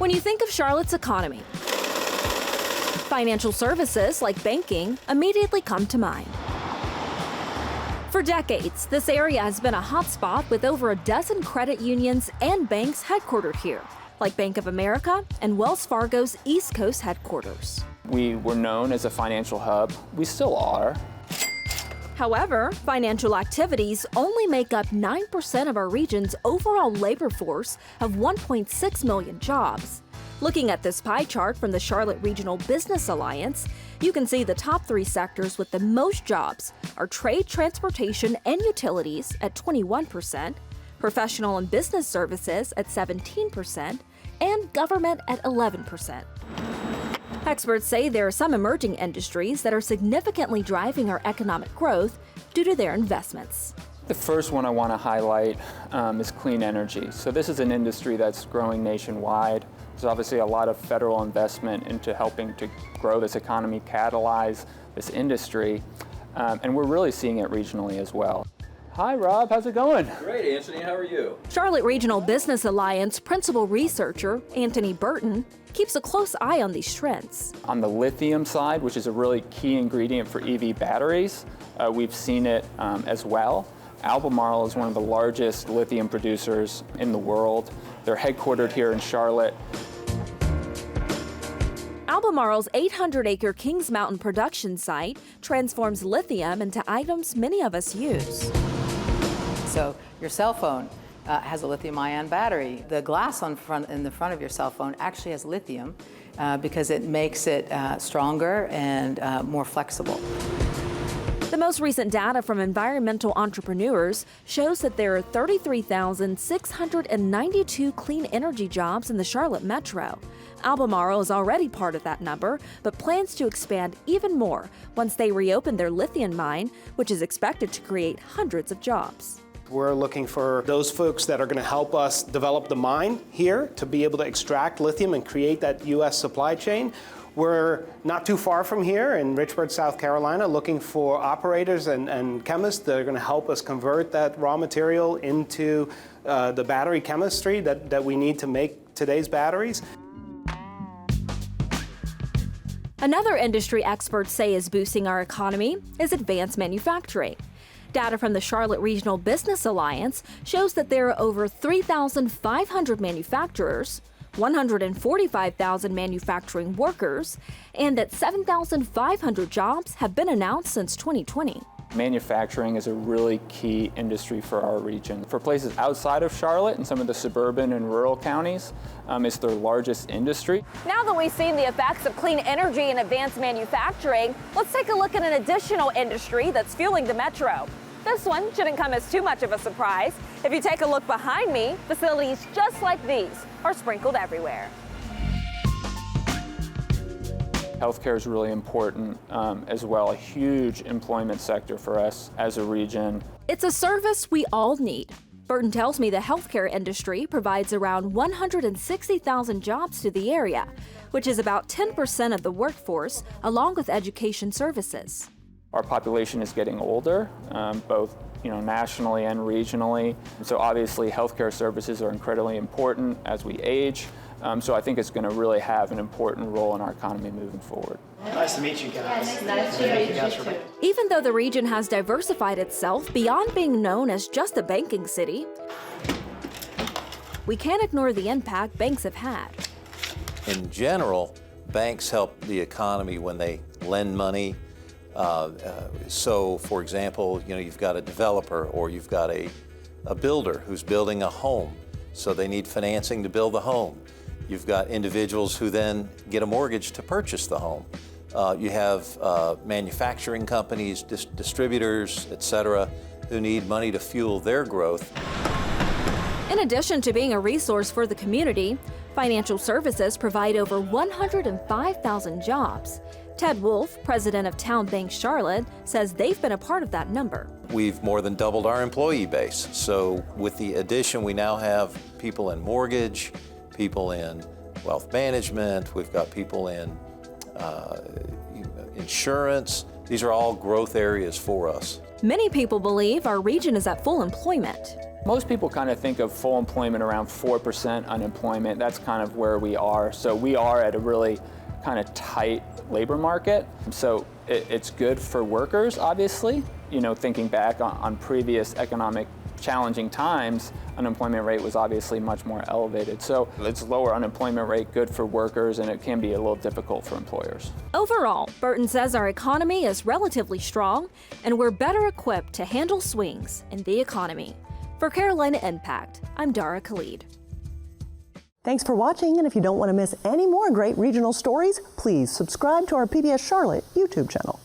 When you think of Charlotte's economy, financial services like banking immediately come to mind. For decades, this area has been a hotspot with over a dozen credit unions and banks headquartered here, like Bank of America and Wells Fargo's East Coast headquarters. We were known as a financial hub. We still are. However, financial activities only make up 9% of our region's overall labor force of 1.6 million jobs. Looking at this pie chart from the Charlotte Regional Business Alliance, you can see the top 3 sectors with the most jobs are trade, transportation, and utilities at 21%, professional and business services at 17%, and government at 11%. Experts say there are some emerging industries that are significantly driving our economic growth due to their investments. The first one I want to highlight is clean energy. So this is an industry that's growing nationwide. There's obviously a lot of federal investment into helping to grow this economy, catalyze this industry, and we're really seeing it regionally as well. Hi, Rob. How's it going? Great, Anthony. How are you? Charlotte Regional Business Alliance principal researcher Anthony Burton keeps a close eye on these trends. On the lithium side, which is a really key ingredient for EV batteries, we've seen it as well. Albemarle is one of the largest lithium producers in the world. They're headquartered here in Charlotte. Albemarle's 800-acre Kings Mountain production site transforms lithium into items many of us use. So your cell phone has a lithium-ion battery. The glass in the front of your cell phone actually has lithium because it makes it stronger and more flexible. The most recent data from environmental entrepreneurs shows that there are 33,692 clean energy jobs in the Charlotte metro. Albemarle is already part of that number, but plans to expand even more once they reopen their lithium mine, which is expected to create hundreds of jobs. We're looking for those folks that are going to help us develop the mine here to be able to extract lithium and create that U.S. supply chain. We're not too far from here in Richmond, South Carolina, looking for operators and chemists that are going to help us convert that raw material into the battery chemistry that we need to make today's batteries. Another industry experts say is boosting our economy is advanced manufacturing. Data from the Charlotte Regional Business Alliance shows that there are over 3,500 manufacturers, 145,000 manufacturing workers, and that 7,500 jobs have been announced since 2020. Manufacturing is a really key industry for our region. For places outside of Charlotte and some of the suburban and rural counties, it's their largest industry. Now that we've seen the effects of clean energy and advanced manufacturing, let's take a look at an additional industry that's fueling the metro. This one shouldn't come as too much of a surprise. If you take a look behind me, facilities just like these are sprinkled everywhere. Healthcare is really important as well, a huge employment sector for us as a region. It's a service we all need. Burton tells me the healthcare industry provides around 160,000 jobs to the area, which is about 10% of the workforce, along with education services. Our population is getting older, both nationally and regionally. So obviously healthcare services are incredibly important as we age. So I think it's going to really have an important role in our economy moving forward. Nice to meet you guys. Yes, nice to meet you too. Even though the region has diversified itself beyond being known as just a banking city, we can't ignore the impact banks have had. In general, banks help the economy when they lend money. So, for example, you've got a developer or you've got a builder who's building a home, so they need financing to build the home. You've got individuals who then get a mortgage to purchase the home. You have manufacturing companies, distributors, etc., who need money to fuel their growth. In addition to being a resource for the community, financial services provide over 105,000 jobs. Ted Wolf, president of Town Bank Charlotte, says they've been a part of that number. We've more than doubled our employee base. So with the addition, we now have people in mortgage, people in wealth management, we've got people in insurance. These are all growth areas for us. Many people believe our region is at full employment. Most people kind of think of full employment around 4% unemployment. That's kind of where we are. So we are at a really kind of tight labor market. So it's good for workers, obviously. You know, thinking back on previous economic challenging times, unemployment rate was obviously much more elevated. So it's lower unemployment rate, good for workers, and it can be a little difficult for employers. Overall, Burton says our economy is relatively strong and we're better equipped to handle swings in the economy. For Carolina Impact, I'm Dara Khalid. Thanks for watching, and if you don't want to miss any more great regional stories, please subscribe to our PBS Charlotte YouTube channel.